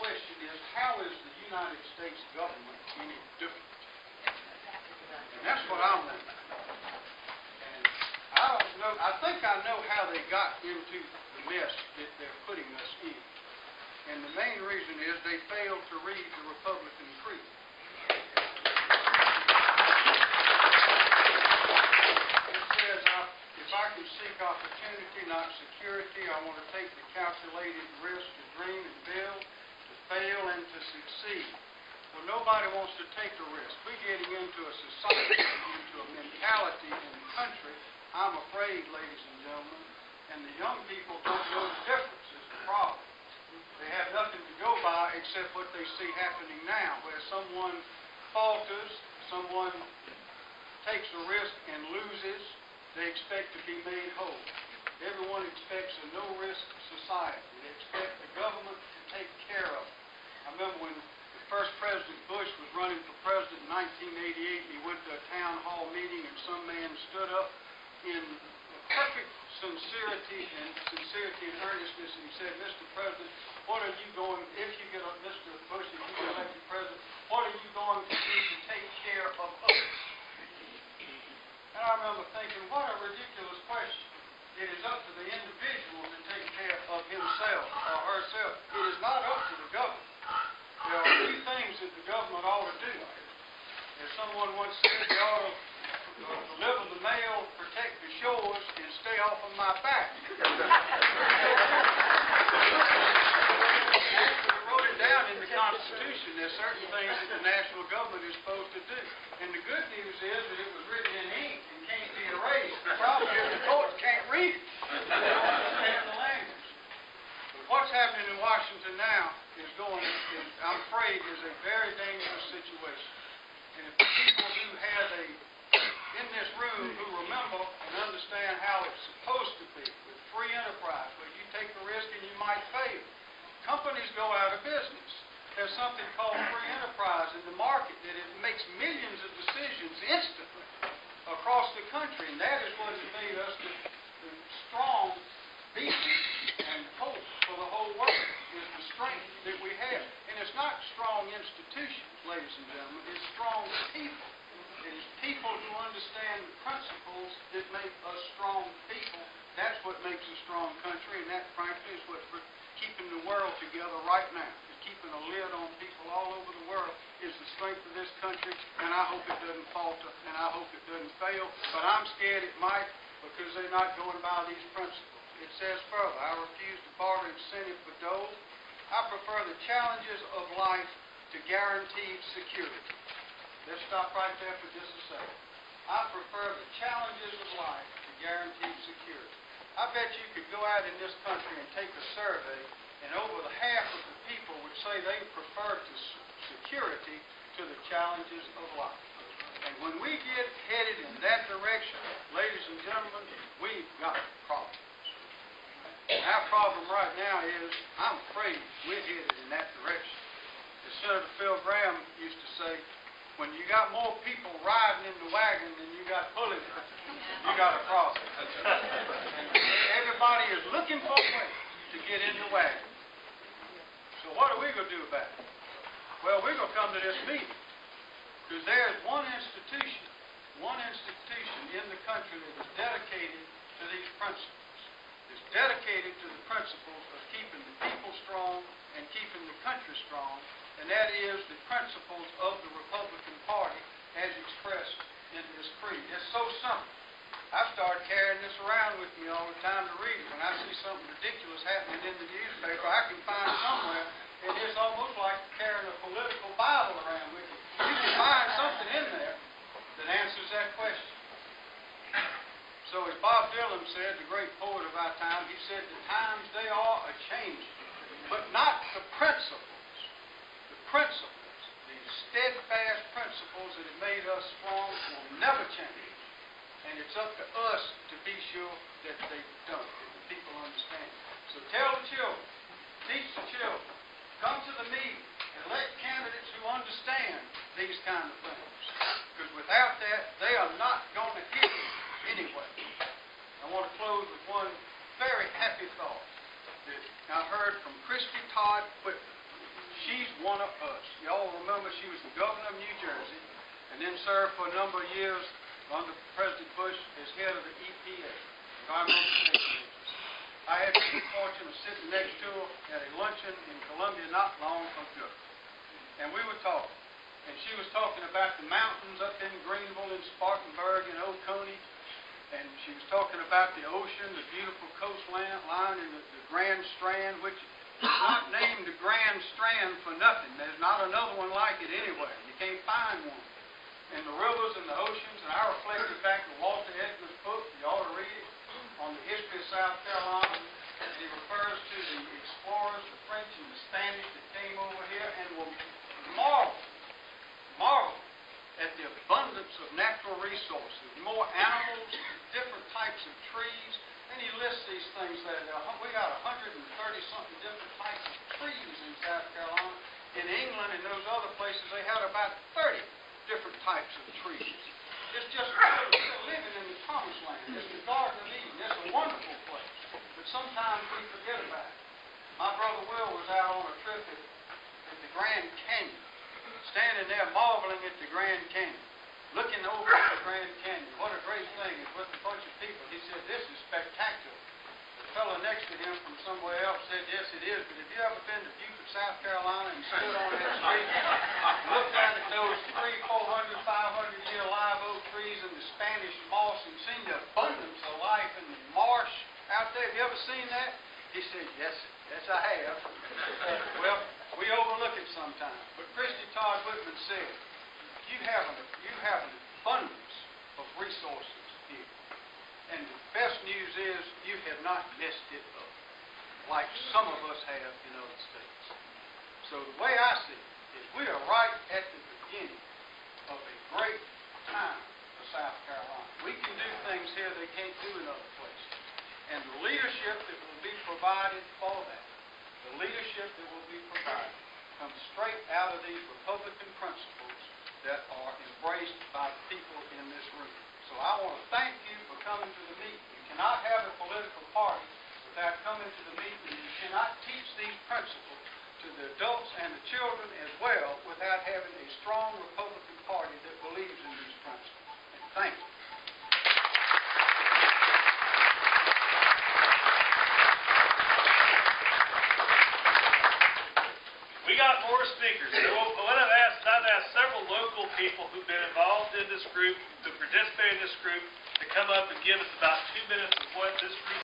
question is, how is the United States government any different? And that's what I'm wondering. And I don't know, I think I know how they got into the mess that they're putting us in. And the main reason is they failed to read the Republican Creed. It says, if I can seek opportunity, not security, I want to take the calculated risk to dream and build, to fail and to succeed. Well, nobody wants to take a risk. We're getting into a society, into a mentality in the country, I'm afraid, ladies and gentlemen, and the young people don't know the difference is the problem. They have nothing to go by except what they see happening now, where someone falters, someone takes a risk and loses, they expect to be made whole. Everyone expects a no-risk society. They expect the government to take care of it. I remember when the first President Bush was running for president in 1988, he went to a town hall meeting and some man stood up in perfect sincerity and earnestness, and he said, Mr. President, what are you going, if you get up, Mr. Bush, if you get elected president, what are you going to do to take care of us? And I remember thinking, what a ridiculous question. It is up to the individual to take care of himself or herself. It is not up to the government. There are three things that the government ought to do. As someone once said, they ought to deliver the mail, protect the shores, and stay off of my back. Actually, wrote it down in the Constitution. There's certain things that the national government is supposed to do. And the good news is that it was written in ink and can't be erased. The problem is the courts can't read it. They don't understand the language. But what's happening in Washington now is I'm afraid, is a very dangerous situation. And if the people who have in this room who remember and understand how it's supposed to be with free enterprise, where you take a risk and you might fail. Companies go out of business. There's something called free enterprise in the market that it makes millions of decisions instantly across the country, and that is what has made us the strong beacon and hope for the whole world, is the strength that we have. And it's not strong institutions, ladies and gentlemen, it's strong people. It is people who understand the principles that make us strong people. That's what makes a strong country, and that, frankly, is what's keeping the world together right now. It's keeping a lid on people all over the world is the strength of this country, and I hope it doesn't falter, and I hope it doesn't fail. But I'm scared it might, because they're not going by these principles. It says further, I refuse to barter incentive for dole. I prefer the challenges of life to guaranteed security. Let's stop right there for just a second. I prefer the challenges of life to guaranteed security. I bet you could go out in this country and take a survey, and over the half of the people would say they prefer security to the challenges of life. And when we get headed in that direction, ladies and gentlemen, we've got problems. And our problem right now is, I'm afraid we're headed in that direction. As Senator Phil Graham used to say, when you got more people riding in the wagon than you got pulling it, you got a problem. And everybody is looking for a way to get in the wagon. So what are we going to do about it? Well, we're going to come to this meeting, because there's one institution in the country that is dedicated to these principles. It's dedicated to the principles of keeping the people strong and keeping the country strong, and that is the principles of the Republican Party as expressed in this creed. It's so simple. I've started carrying this around with me all the time to read it. When I see something ridiculous happening in the newspaper, I can find somewhere, and it's almost like carrying a political Bible around with you. You can find something in there that answers that question. So as Bob Dylan said, the great poet of our time, he said, the times they are a-changing, but not the principles. The principles, these steadfast principles that have made us strong will never change. And it's up to us to be sure that they don't, that the people understand. So tell the children, teach the children, come to the meeting, and elect candidates who understand these kind of things. Because without that, they are not going to hit it anyway. I want to close with one very happy thought that I heard from Christy Todd Whitman. she's one of us. Y'all remember she was the governor of New Jersey and then served for a number of years under President Bush as head of the EPA, Environmental Protection Agency. I had the good fortune of sitting next to her at a luncheon in Columbia not long ago. And we were talking. And she was talking about the mountains up in Greenville and Spartanburg and Oconee. And she was talking about the ocean, the beautiful coastline and the Grand Strand, which is not named the Grand Strand for nothing. There's not another one like it anywhere. You can't find one. And the rivers and the oceans, and I reflected back to Walter Edgar's book, you ought to read it, on the history of South Carolina. And he refers to the explorers, the French and the Spanish that came over here and were marvel at the abundance of natural resources, more animals, different types of trees, and he lists these things there. We got 130-something different types of trees in South Carolina. In England and those other places, they had about 30 different types of trees. It's just living in the promised land. It's the Garden of Eden. It's a wonderful place. But sometimes we forget about it. My brother Will was out on a trip at the Grand Canyon, standing there marveling at the Grand Canyon, looking over at the Grand Canyon. What a great thing. It's with a bunch of people. He said, this is spectacular. The fellow next to him from somewhere else said, yes, it is, but have you ever been to Beaufort, South Carolina and stood on that street, looked out at those 300, 400, 500-year live oak trees and the Spanish moss and seen the abundance of life in the marsh out there? Have you ever seen that? He said, yes, I have. Well, we overlook it sometimes. But Christy Todd Whitman said, you have an abundance of resources here. And the best news is you have not messed it up like some of us have in other states. So the way I see it is we are right at the beginning of a great time for South Carolina. We can do things here they can't do in other places. And the leadership that will be provided for that, the leadership that will be provided, comes straight out of these Republican principles that are embraced by the people in this room. So I want to thank you for coming to the meeting. You cannot have a political party without coming to the meeting. You cannot teach these principles to the adults and the children as well without having a strong Republican Party that believes in these principles. And thank you. We got more speakers. So I've asked several local people who've been involved in this group, who participate in this group, to come up and give us about 2 minutes of what this group